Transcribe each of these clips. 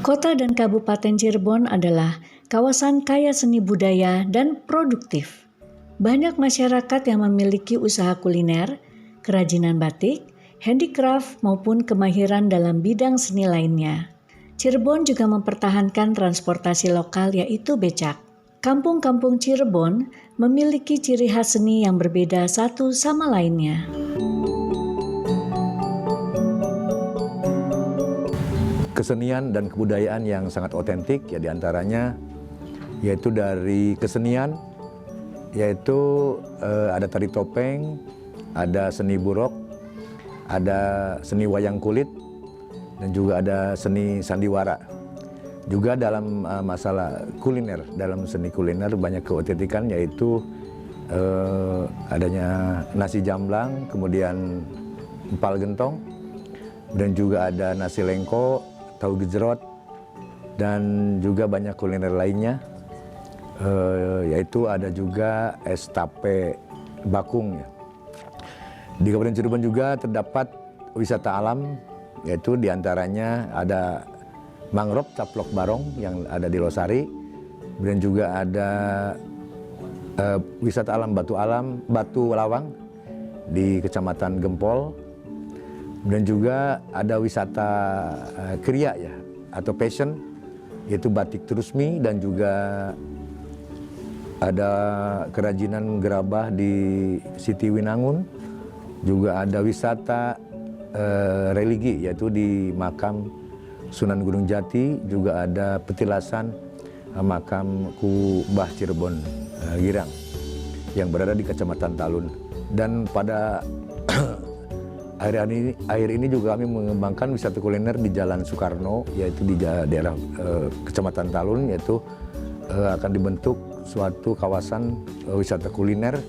Kota dan Kabupaten Cirebon adalah kawasan kaya seni budaya dan produktif. Banyak masyarakat yang memiliki usaha kuliner, kerajinan batik, handicraft maupun kemahiran dalam bidang seni lainnya. Cirebon juga mempertahankan transportasi lokal yaitu becak. Kampung-kampung Cirebon memiliki ciri khas seni yang berbeda satu sama lainnya. Kesenian dan kebudayaan yang sangat otentik ya diantaranya yaitu dari kesenian yaitu ada tari topeng, ada seni burok, ada seni wayang kulit dan juga ada seni sandiwara. Juga dalam masalah kuliner, dalam seni kuliner banyak keotentikan yaitu adanya nasi jamblang, kemudian empal gentong dan juga ada nasi lengko, tahu gejrot, dan juga banyak kuliner lainnya, yaitu ada juga es tape bakung. Di Kabupaten Cirebon juga terdapat wisata alam, yaitu diantaranya ada mangrove Caplok Barong yang ada di Losari, dan juga ada wisata alam Batu Lawang di Kecamatan Gempol. Dan juga ada wisata kriya ya atau passion yaitu batik Trusmi, dan juga ada kerajinan gerabah di Siti Winangun. Juga ada wisata religi yaitu di makam Sunan Gunung Jati, juga ada petilasan makam Kubah Cirebon Girang yang berada di Kecamatan Talun. Dan pada akhir ini juga kami mengembangkan wisata kuliner di Jalan Soekarno, yaitu di daerah Kecamatan Talun, yaitu akan dibentuk suatu kawasan wisata kuliner,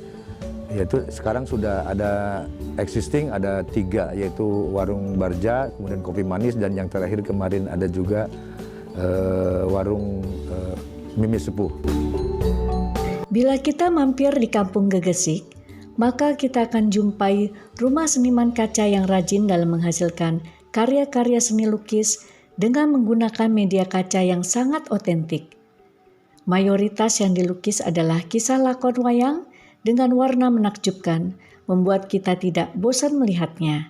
yaitu sekarang sudah ada existing, ada 3, yaitu warung Barja, kemudian kopi manis, dan yang terakhir kemarin ada juga warung Mimi Sepuh. Bila kita mampir di Kampung Gegesik, maka kita akan jumpai rumah seniman kaca yang rajin dalam menghasilkan karya-karya seni lukis dengan menggunakan media kaca yang sangat otentik. Mayoritas yang dilukis adalah kisah lakon wayang dengan warna menakjubkan, membuat kita tidak bosan melihatnya.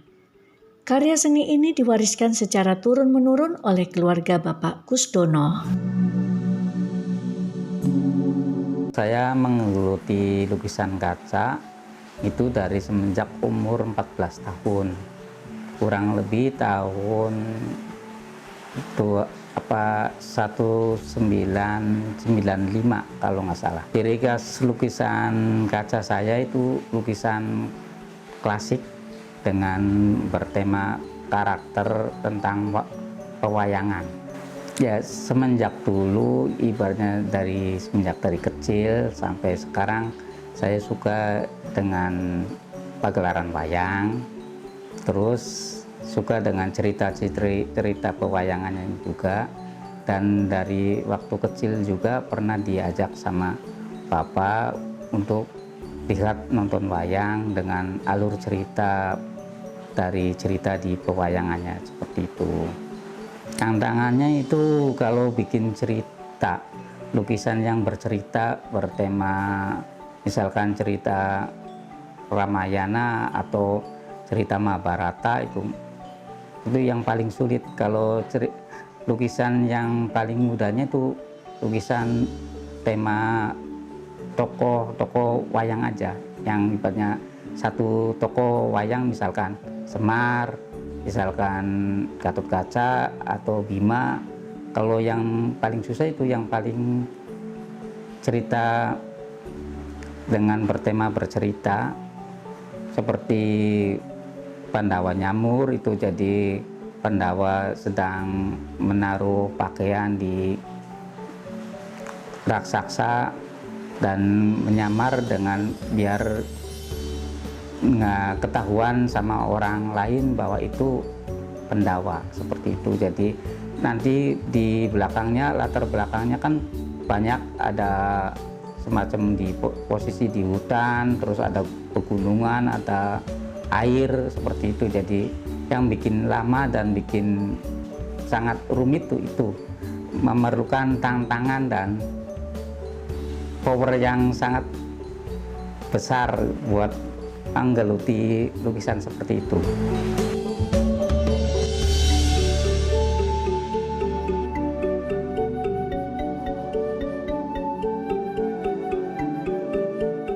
Karya seni ini diwariskan secara turun-menurun oleh keluarga Bapak Kusdono. Saya menggeluti lukisan kaca itu dari semenjak umur 14 tahun, kurang lebih tahun 1995 kalau nggak salah. Ciri khas lukisan kaca saya itu lukisan klasik dengan bertema karakter tentang pewayangan. Ya, semenjak dulu, ibaratnya semenjak dari kecil sampai sekarang, saya suka dengan pagelaran wayang, terus suka dengan cerita pewayangannya juga, dan dari waktu kecil juga pernah diajak sama Papa untuk lihat nonton wayang dengan alur cerita dari cerita di pewayangannya seperti itu. Tantangannya itu kalau bikin cerita, lukisan yang bercerita bertema misalkan cerita Ramayana atau cerita Mahabharata, itu yang paling sulit. Kalau lukisan yang paling mudahnya itu lukisan tema tokoh wayang aja, yang ibaratnya satu tokoh wayang misalkan Semar, misalkan Gatotkaca atau Bima. Kalau yang paling susah itu yang paling cerita dengan bertema bercerita, seperti Pandawa Nyamur, itu jadi Pandawa sedang menaruh pakaian di raksasa dan menyamar dengan biar nggak ketahuan sama orang lain bahwa itu Pandawa, seperti itu. Jadi nanti di belakangnya, latar belakangnya kan banyak ada semacam di posisi di hutan, terus ada pegunungan, ada air, seperti itu. Jadi yang bikin lama dan bikin sangat rumit itu memerlukan tantangan dan power yang sangat besar buat menggeluti lukisan seperti itu.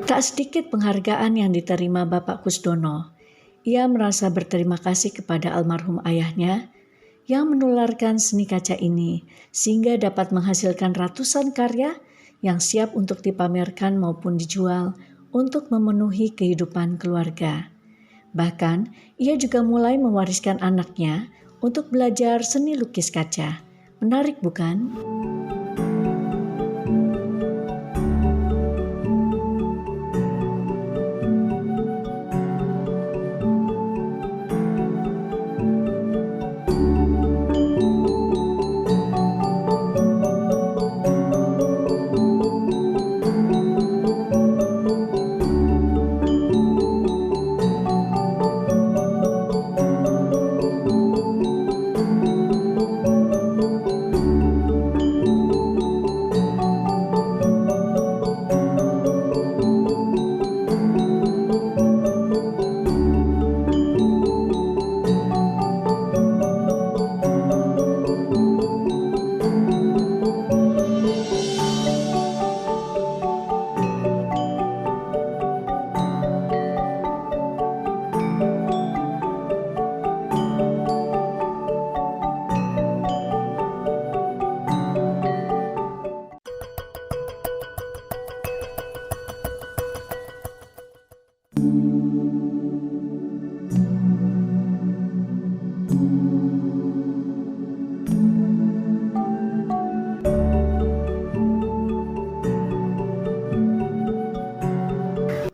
Tak sedikit penghargaan yang diterima Bapak Kusdono. Ia merasa berterima kasih kepada almarhum ayahnya yang menularkan seni kaca ini sehingga dapat menghasilkan ratusan karya yang siap untuk dipamerkan maupun dijual untuk memenuhi kehidupan keluarga. Bahkan, ia juga mulai mewariskan anaknya untuk belajar seni lukis kaca. Menarik bukan?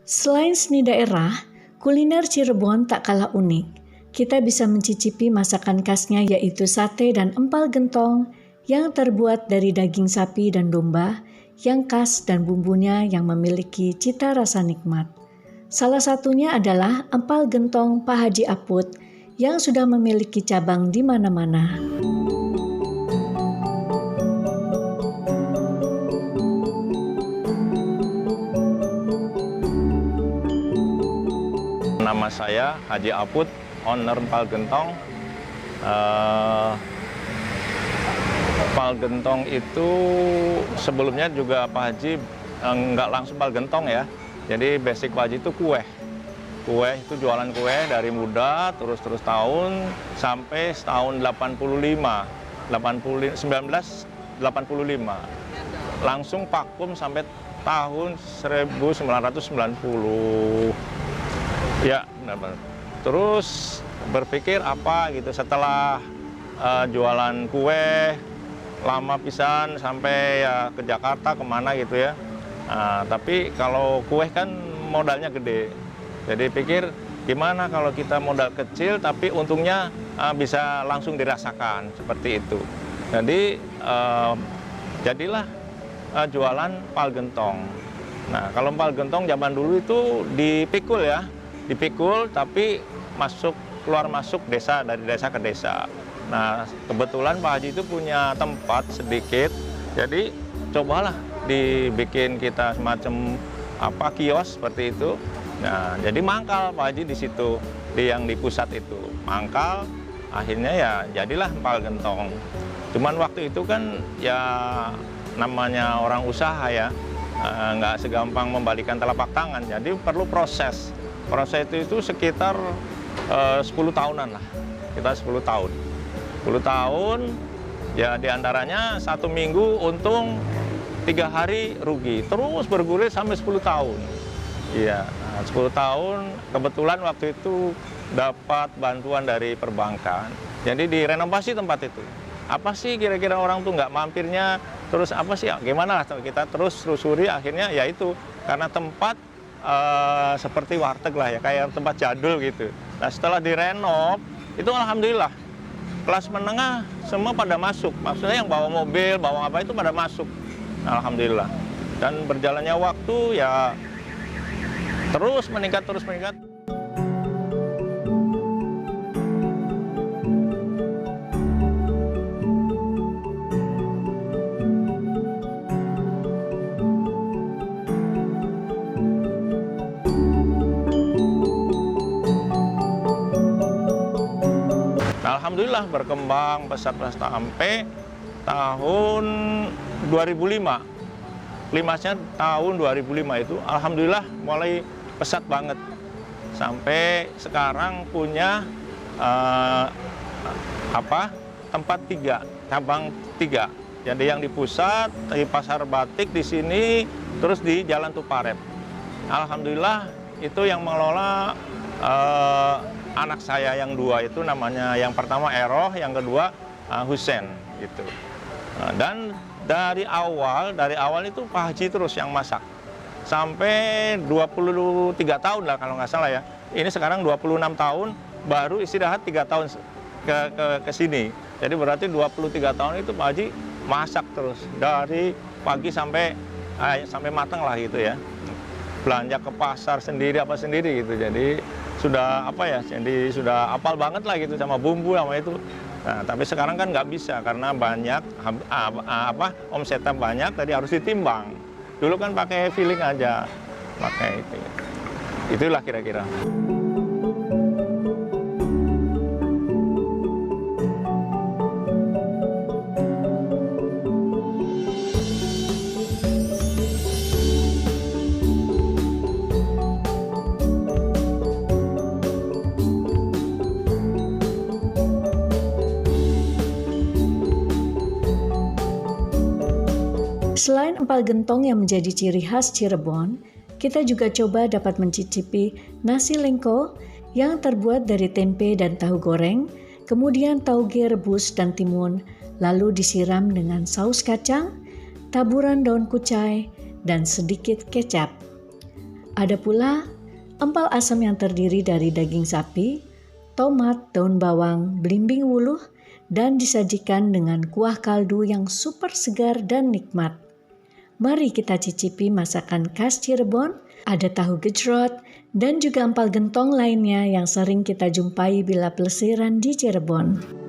Selain seni daerah, kuliner Cirebon tak kalah unik. Kita bisa mencicipi masakan khasnya yaitu sate dan empal gentong yang terbuat dari daging sapi dan domba yang khas dan bumbunya yang memiliki cita rasa nikmat. Salah satunya adalah empal gentong Pak Haji Aput yang sudah memiliki cabang di mana-mana. Nama saya Haji Aput, owner Empal Gentong. Empal Gentong itu sebelumnya juga Pak Haji nggak langsung Empal Gentong ya. Jadi basic Pak Haji itu kue. Kue itu jualan kue dari muda terus tahun sampai tahun 1985. Langsung vakum sampai tahun 1990. Ya, benar-benar. Terus berpikir apa gitu setelah jualan kue lama pisan sampai ya ke Jakarta kemana gitu ya. Tapi kalau kue kan modalnya gede. Jadi pikir gimana kalau kita modal kecil tapi untungnya bisa langsung dirasakan seperti itu. Jadi jadilah jualan empal gentong. Nah, kalau empal gentong zaman dulu itu dipikul ya. Dipikul tapi keluar masuk desa, dari desa ke desa. Nah, kebetulan Pak Haji itu punya tempat sedikit, jadi cobalah dibikin kita semacam kios seperti itu. Nah, jadi mangkal Pak Haji di situ, yang di pusat itu mangkal. Akhirnya ya jadilah empal gentong. Cuman waktu itu kan ya namanya orang usaha ya, nggak segampang membalikan telapak tangan, jadi perlu proses. Proses itu sekitar 10 tahunan lah, kita 10 tahun. 10 tahun, ya diantaranya 1 minggu untung, 3 hari rugi, terus bergulir sampai 10 tahun. Iya, 10 tahun, kebetulan waktu itu dapat bantuan dari perbankan, jadi direnovasi tempat itu. Apa sih kira-kira orang tuh nggak mampirnya, terus apa sih, gimana lah kita terus telusuri, akhirnya ya itu, karena tempat seperti warteg lah ya, kayak tempat jadul gitu. Nah setelah direnov, itu alhamdulillah kelas menengah semua pada masuk. Maksudnya yang bawa mobil, bawa apa itu pada masuk. Alhamdulillah. Dan berjalannya waktu ya terus meningkat. alhamdulillah berkembang pesat sampai tahun 2005. Klimaksnya tahun 2005 itu alhamdulillah mulai pesat banget. Sampai sekarang punya tempat 3, cabang 3. Jadi yang di pusat, di Pasar Batik di sini, terus di Jalan Tuparep. Alhamdulillah itu yang mengelola anak saya yang 2 itu, namanya yang pertama Eroh, yang kedua Husen gitu. Dan dari awal itu Pak Haji terus yang masak. Sampai 23 tahun lah kalau nggak salah ya. Ini sekarang 26 tahun, baru istirahat 3 tahun ke sini. Jadi berarti 23 tahun itu Pak Haji masak terus dari pagi sampai matang lah gitu ya. Belanja ke pasar sendiri gitu. Jadi sudah jadi sudah apal banget lah gitu sama bumbu sama itu. Nah, tapi sekarang kan nggak bisa karena banyak omsetnya banyak, tadi harus ditimbang. Dulu kan pakai feeling aja, pakai itu. Itulah kira-kira. Selain empal gentong yang menjadi ciri khas Cirebon, kita juga coba dapat mencicipi nasi lengko yang terbuat dari tempe dan tahu goreng, kemudian tauge rebus dan timun, lalu disiram dengan saus kacang, taburan daun kucai, dan sedikit kecap. Ada pula empal asam yang terdiri dari daging sapi, tomat, daun bawang, belimbing wuluh, dan disajikan dengan kuah kaldu yang super segar dan nikmat. Mari kita cicipi masakan khas Cirebon, ada tahu gejrot, dan juga empal gentong lainnya yang sering kita jumpai bila pelesiran di Cirebon.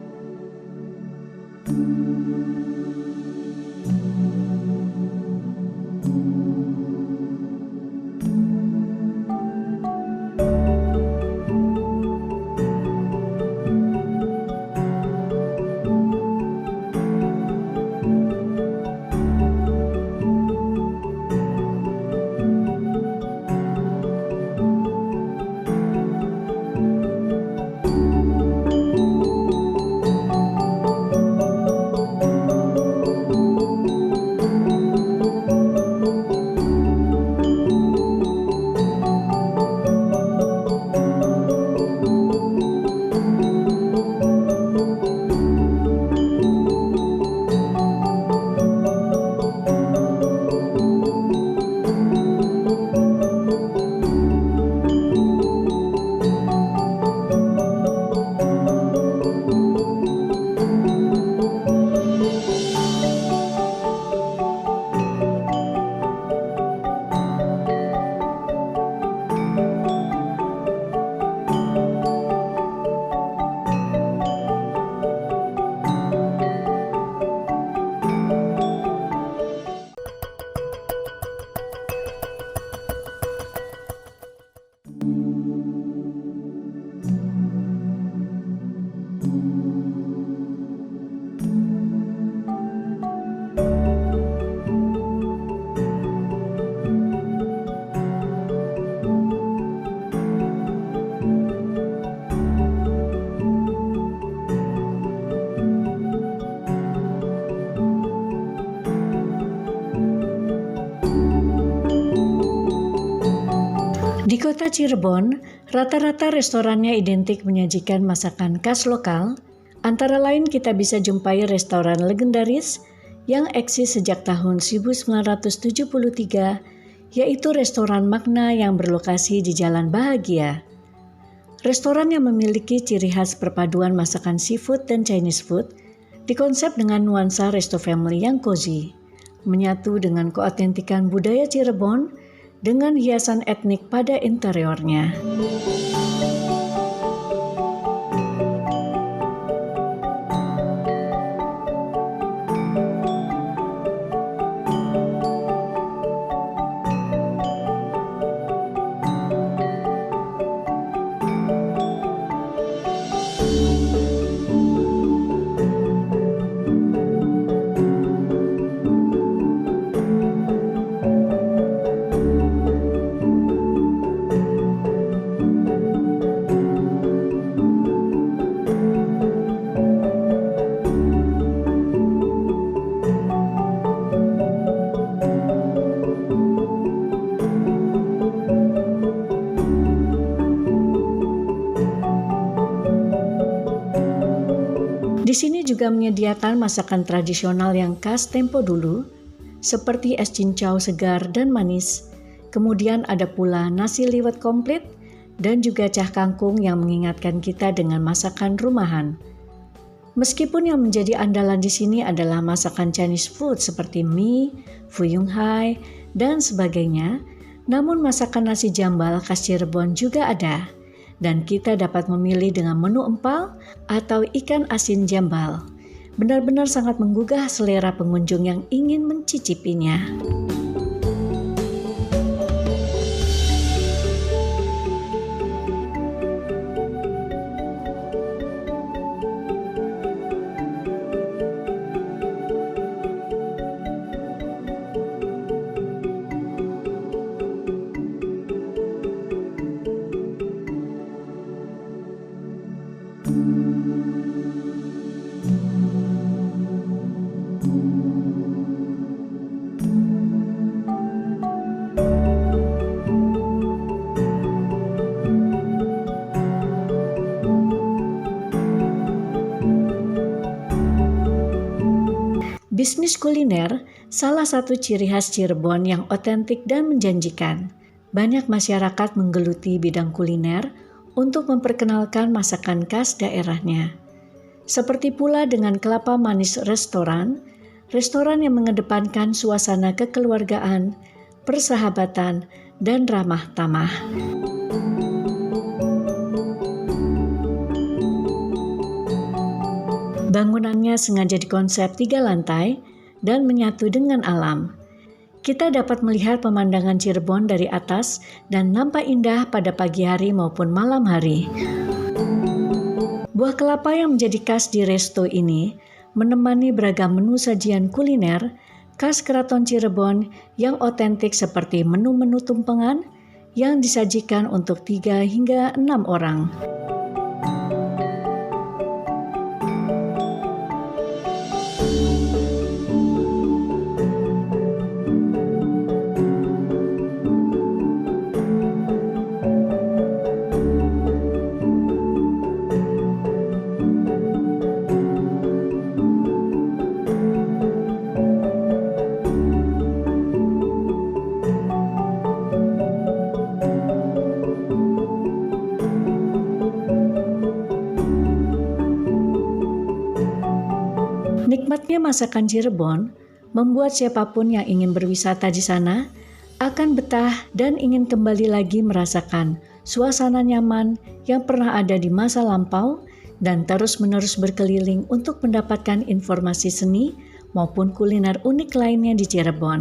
Di kota Cirebon, rata-rata restorannya identik menyajikan masakan khas lokal. Antara lain kita bisa jumpai restoran legendaris yang eksis sejak tahun 1973, yaitu Restoran Magna yang berlokasi di Jalan Bahagia. Restoran yang memiliki ciri khas perpaduan masakan seafood dan Chinese food, dikonsep dengan nuansa resto family yang cozy, menyatu dengan keautentikan budaya Cirebon dengan hiasan etnik pada interiornya. Di sini juga menyediakan masakan tradisional yang khas tempo dulu, seperti es cincau segar dan manis. Kemudian ada pula nasi liwet komplit dan juga cah kangkung yang mengingatkan kita dengan masakan rumahan. Meskipun yang menjadi andalan di sini adalah masakan Chinese food seperti mie, fuyung hai, dan sebagainya, namun masakan nasi jambal khas Cirebon juga ada. Dan kita dapat memilih dengan menu empal atau ikan asin jambal. Benar-benar sangat menggugah selera pengunjung yang ingin mencicipinya. Bisnis kuliner salah satu ciri khas Cirebon yang otentik dan menjanjikan. Banyak masyarakat menggeluti bidang kuliner untuk memperkenalkan masakan khas daerahnya. Seperti pula dengan Kelapa Manis Restoran, restoran yang mengedepankan suasana kekeluargaan, persahabatan, dan ramah tamah. Bangunannya sengaja dikonsep 3 lantai dan menyatu dengan alam. Kita dapat melihat pemandangan Cirebon dari atas dan nampak indah pada pagi hari maupun malam hari. Buah kelapa yang menjadi khas di resto ini menemani beragam menu sajian kuliner khas Keraton Cirebon yang otentik seperti menu-menu tumpengan yang disajikan untuk 3 hingga 6 orang. Nikmatnya masakan Cirebon membuat siapapun yang ingin berwisata di sana akan betah dan ingin kembali lagi merasakan suasana nyaman yang pernah ada di masa lampau dan terus-menerus berkeliling untuk mendapatkan informasi seni maupun kuliner unik lainnya di Cirebon.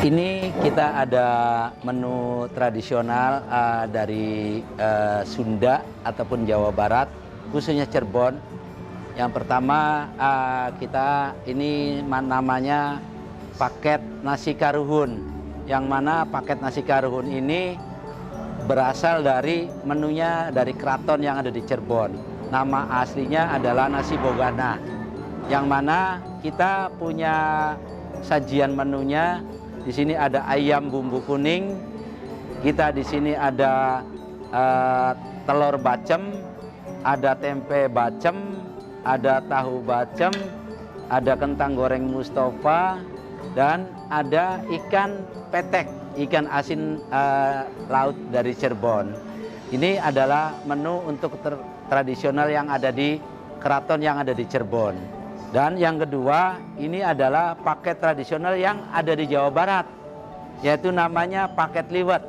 Ini kita ada menu tradisional dari Sunda ataupun Jawa Barat, khususnya Cirebon. Yang pertama kita ini namanya paket nasi karuhun, yang mana paket nasi karuhun ini berasal dari menunya dari keraton yang ada di Cirebon. Nama aslinya adalah nasi bogana, yang mana kita punya sajian menunya. Di sini ada ayam bumbu kuning, kita di sini ada telur bacem, ada tempe bacem, ada tahu bacem, ada kentang goreng Mustafa, dan ada ikan petek, ikan asin laut dari Cirebon. Ini adalah menu untuk tradisional yang ada di keraton yang ada di Cirebon. Dan yang kedua, ini adalah paket tradisional yang ada di Jawa Barat. yaitu namanya paket liwet.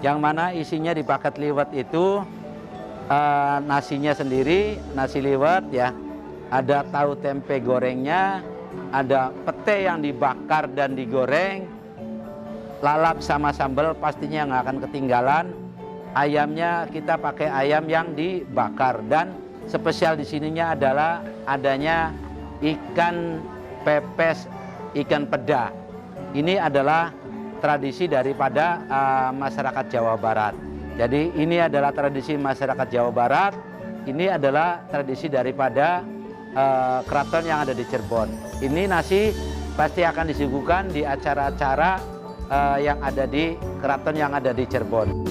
Yang mana isinya di paket liwet itu nasinya sendiri, nasi liwet ya. Ada tahu tempe gorengnya, ada pete yang dibakar dan digoreng, lalap sama sambal pastinya nggak akan ketinggalan. Ayamnya kita pakai ayam yang dibakar, dan spesial di sininya adalah adanya ikan pepes, ikan peda. Ini adalah tradisi daripada masyarakat Jawa Barat. Jadi ini adalah tradisi masyarakat Jawa Barat. Ini adalah tradisi daripada keraton yang ada di Cirebon. Ini nasi pasti akan disuguhkan di acara-acara yang ada di keraton yang ada di Cirebon.